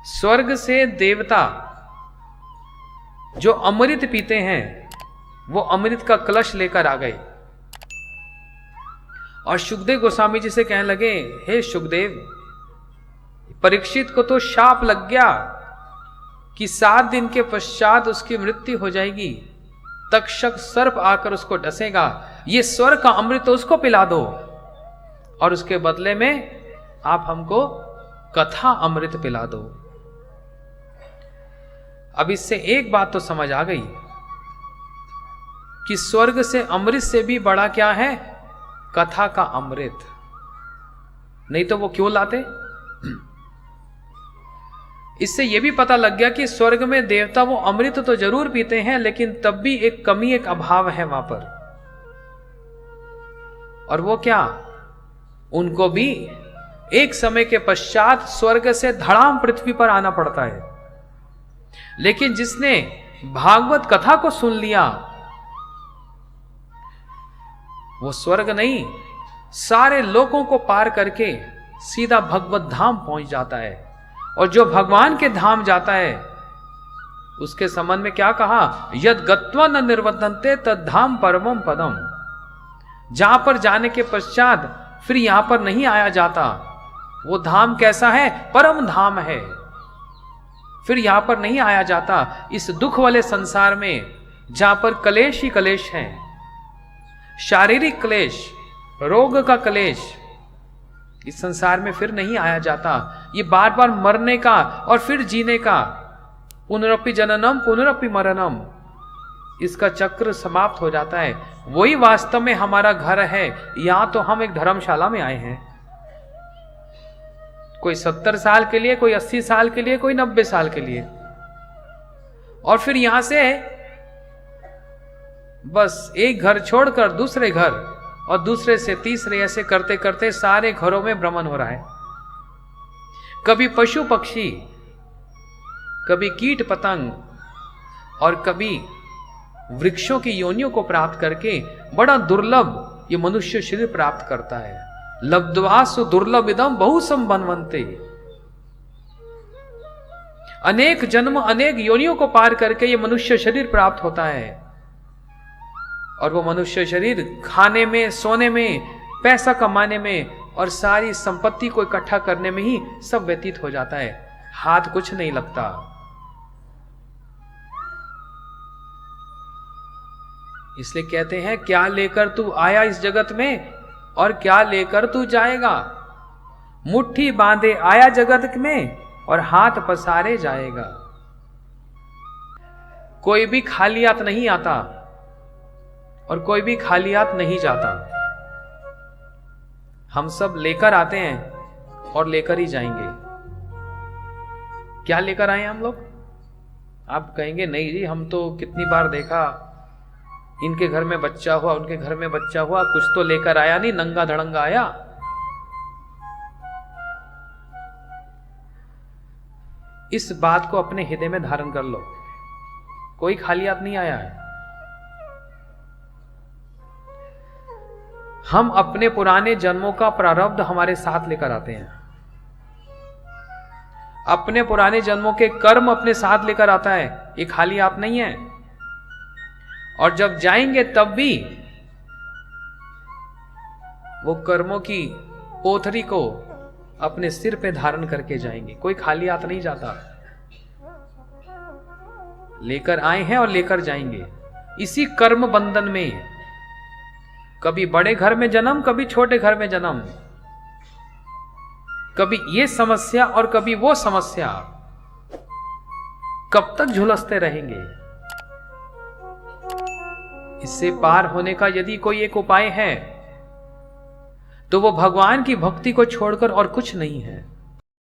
स्वर्ग से देवता जो अमृत पीते हैं वो अमृत का कलश लेकर आ गए और सुखदेव गोस्वामी जी से कहने लगे, हे सुखदेव, परीक्षित को तो शाप लग गया कि 7 दिन के पश्चात उसकी मृत्यु हो जाएगी, तक्षक सर्प आकर उसको डसेगा, ये स्वर्ग का अमृत तो उसको पिला दो और उसके बदले में आप हमको कथा अमृत पिला दो। अब इससे एक बात तो समझ आ गई कि स्वर्ग से अमृत से भी बड़ा क्या है, कथा का अमृत। नहीं तो वो क्यों लाते। इससे यह भी पता लग गया कि स्वर्ग में देवता वो अमृत तो जरूर पीते हैं, लेकिन तब भी एक कमी, एक अभाव है वहां पर। और वो क्या, उनको भी एक समय के पश्चात स्वर्ग से धड़ाम पृथ्वी पर आना पड़ता है। लेकिन जिसने भागवत कथा को सुन लिया वो स्वर्ग नहीं, सारे लोगों को पार करके सीधा भगवत धाम पहुंच जाता है। और जो भगवान के धाम जाता है उसके संबंध में क्या कहा, यद गत्वा न निर्वर्तन्ते तद धाम परमम पदम। जहां पर जाने के पश्चात फिर यहां पर नहीं आया जाता, वो धाम कैसा है, परम धाम है, फिर यहां पर नहीं आया जाता। इस दुख वाले संसार में जहां पर कलेश ही कलेश है, शारीरिक क्लेश, रोग का क्लेश, इस संसार में फिर नहीं आया जाता। ये बार बार मरने का और फिर जीने का, पुनरपि जननम पुनरपि मरणम, इसका चक्र समाप्त हो जाता है। वही वास्तव में हमारा घर है। यहां तो हम एक धर्मशाला में आए हैं, कोई 70 साल के लिए, कोई 80 साल के लिए, कोई 90 साल के लिए, और फिर यहां से बस एक घर छोड़कर दूसरे घर और दूसरे से तीसरे, ऐसे करते करते सारे घरों में भ्रमण हो रहा है। कभी पशु पक्षी, कभी कीट पतंग और कभी वृक्षों की योनियों को प्राप्त करके बड़ा दुर्लभ ये मनुष्य शरीर प्राप्त करता है। लब्ध्वासु दुर्लभ इदम बहु संबन्वन्ते, अनेक जन्म अनेक योनियों को पार करके ये मनुष्य शरीर प्राप्त होता है। और वो मनुष्य शरीर खाने में, सोने में, पैसा कमाने में और सारी संपत्ति को इकट्ठा करने में ही सब व्यतीत हो जाता है, हाथ कुछ नहीं लगता। इसलिए कहते हैं, क्या लेकर तू आया इस जगत में और क्या लेकर तू जाएगा। मुट्ठी बांधे आया जगत में और हाथ पसारे जाएगा। कोई भी खाली हाथ नहीं आता और कोई भी खाली हाथ नहीं जाता। हम सब लेकर आते हैं और लेकर ही जाएंगे। क्या लेकर आए हम लोग। आप कहेंगे, नहीं जी, हम तो कितनी बार देखा, इनके घर में बच्चा हुआ, उनके घर में बच्चा हुआ, कुछ तो लेकर आया नहीं, नंगा धड़ंगा आया। इस बात को अपने हृदय में धारण कर लो, कोई खाली हाथ नहीं आया है। हम अपने पुराने जन्मों का प्रारब्ध हमारे साथ लेकर आते हैं, अपने पुराने जन्मों के कर्म अपने साथ लेकर आता है, ये खाली हाथ नहीं है। और जब जाएंगे तब भी वो कर्मों की पोथरी को अपने सिर पे धारण करके जाएंगे, कोई खाली हाथ नहीं जाता। लेकर आए हैं और लेकर जाएंगे। इसी कर्म बंधन में कभी बड़े घर में जन्म, कभी छोटे घर में जन्म, कभी ये समस्या और कभी वो समस्या, कब तक झुलसते रहेंगे। इससे पार होने का यदि कोई एक उपाय है तो वो भगवान की भक्ति को छोड़कर और कुछ नहीं है।